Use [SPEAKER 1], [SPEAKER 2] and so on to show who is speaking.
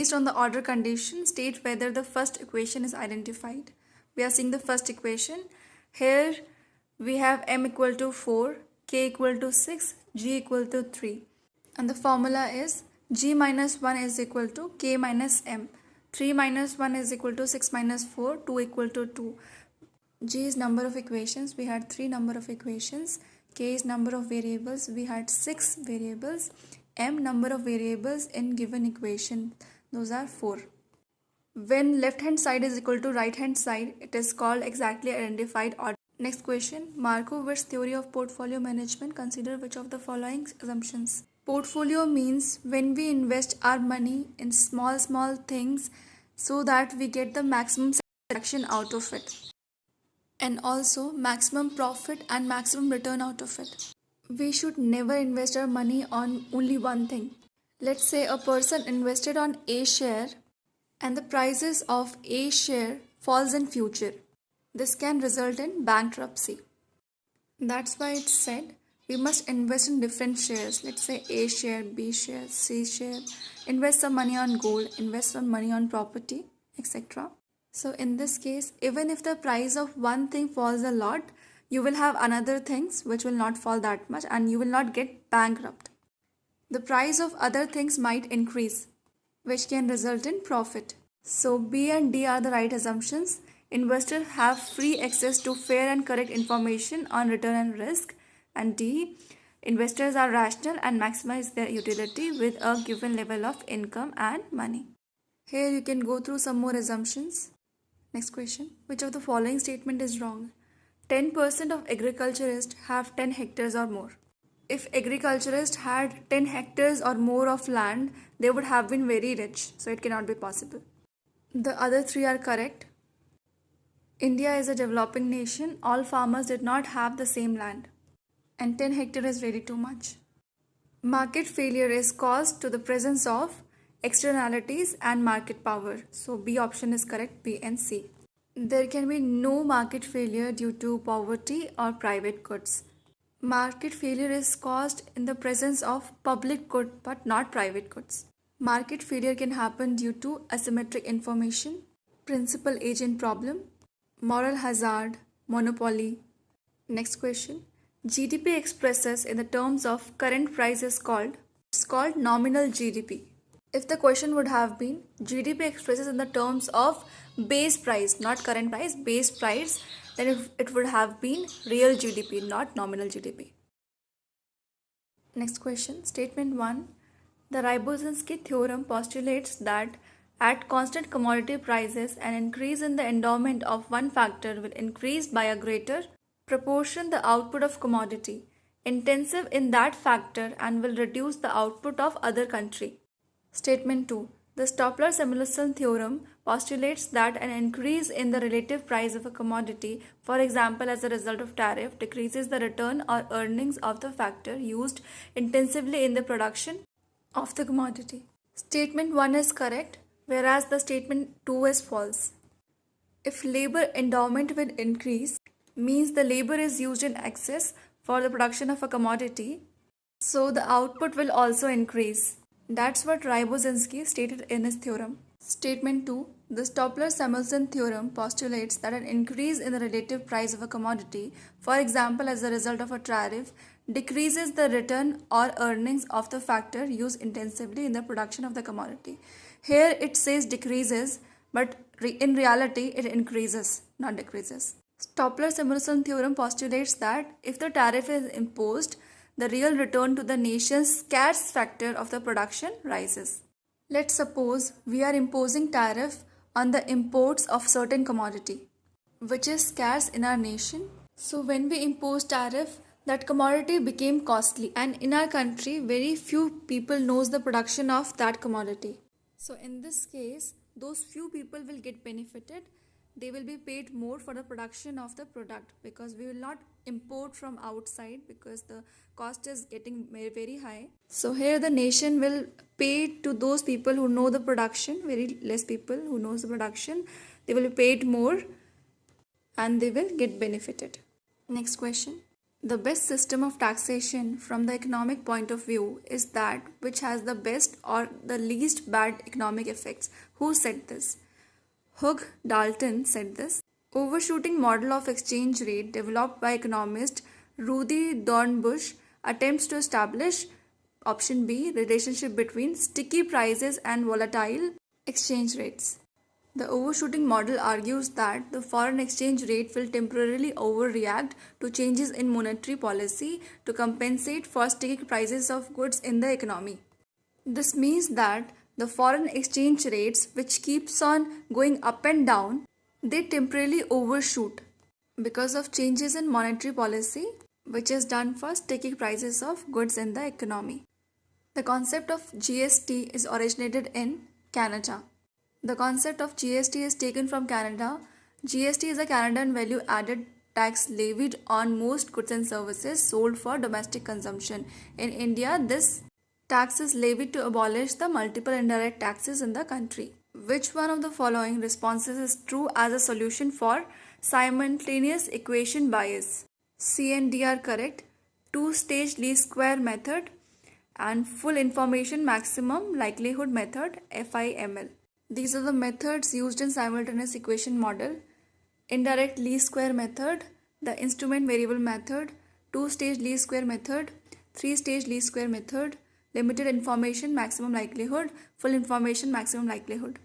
[SPEAKER 1] Based on the order condition, state whether the first equation is identified. We are seeing the first equation. Here we have m equal to 4, k equal to 6, g equal to 3. And the formula is g minus 1 is equal to k minus m. 3 minus 1 is equal to 6 minus 4, 2 equal to 2. G is number of equations. We had 3 number of equations. K is number of variables. We had 6 variables. M number of variables in given equation. Those are 4. When left hand side is equal to right hand side, it is called exactly identified order. Next question. Markowitz theory of portfolio management. Consider which of the following assumptions. Portfolio means when we invest our money in small things so that we get the maximum satisfaction out of it, and also maximum profit and maximum return out of it. We should never invest our money on only one thing. Let's say a person invested on A share and the prices of A share falls in future. This can result in bankruptcy. That's why it's said we must invest in different shares. Let's say A share, B share, C share. Invest some money on gold, invest some money on property, etc. So in this case, even if the price of one thing falls a lot, you will have another things which will not fall that much and you will not get bankrupt. The price of other things might increase, which can result in profit. So B and D are the right assumptions. Investors have free access to fair and correct information on return and risk. And D, investors are rational and maximize their utility with a given level of income and money. Here you can go through some more assumptions. Next question. Which of the following statement is wrong? 10% of agriculturists have 10 hectares or more. If agriculturists had 10 hectares or more of land, they would have been very rich. So it cannot be possible. The other 3 are correct. India is a developing nation. All farmers did not have the same land. And 10 hectares is really too much. Market failure is caused to the presence of externalities and market power. So B option is correct, B and C. There can be no market failure due to poverty or private goods. Market failure is caused in the presence of public good but not private goods. Market failure can happen due to asymmetric information, principal agent problem, moral hazard, monopoly. Next question. GDP expresses in the terms of current price is called nominal GDP. If the question would have been GDP expresses in the terms of base price, not current price, base price, then it would have been real GDP, not nominal GDP. Next question, statement 1. The Rybuzhinsky theorem postulates that at constant commodity prices, an increase in the endowment of one factor will increase by a greater proportion the output of commodity intensive in that factor and will reduce the output of other country. Statement 2. The Stopler-Samuelson theorem postulates that an increase in the relative price of a commodity, for example as a result of tariff, decreases the return or earnings of the factor used intensively in the production of the commodity. Statement 1 is correct, whereas the statement 2 is false. If labor endowment will increase, means the labor is used in excess for the production of a commodity, so the output will also increase. That's what Rybuzhinsky stated in his theorem. Statement 2. The Stopler-Samuelson theorem postulates that an increase in the relative price of a commodity, for example as a result of a tariff, decreases the return or earnings of the factor used intensively in the production of the commodity. Here it says decreases, but in reality it increases, not decreases. Stopler-Samuelson theorem postulates that if the tariff is imposed, the real return to the nation's scarce factor of the production rises. Let's suppose we are imposing tariff on the imports of certain commodity, which is scarce in our nation. So when we impose tariff, that commodity became costly, and in our country, very few people knows the production of that commodity. So in this case, those few people will get benefited. They will be paid more for the production of the product because we will not import from outside because the cost is getting very high. So here the nation will pay to those people who know the production, very less people who knows the production. They will be paid more and they will get benefited. Next question. The best system of taxation from the economic point of view is that which has the best or the least bad economic effects. Who said this? Hugh Dalton said this. Overshooting model of exchange rate developed by economist Rudy Dornbush attempts to establish option B relationship between sticky prices and volatile exchange rates. The overshooting model argues that the foreign exchange rate will temporarily overreact to changes in monetary policy to compensate for sticky prices of goods in the economy. This means that the foreign exchange rates, which keeps on going up and down, they temporarily overshoot because of changes in monetary policy, which is done for sticky prices of goods in the economy. The concept of GST is originated in Canada. The concept of GST is taken from Canada. GST is a Canadian value added tax levied on most goods and services sold for domestic consumption. In India, this tax is levied to abolish the multiple indirect taxes in the country. Which one of the following responses is true as a solution for simultaneous equation bias? C and D are correct. Two-stage least square method and full information maximum likelihood method, FIML. These are the methods used in simultaneous equation model. Indirect least square method, the instrument variable method, two-stage least square method, three-stage least square method, limited information maximum likelihood, full information maximum likelihood.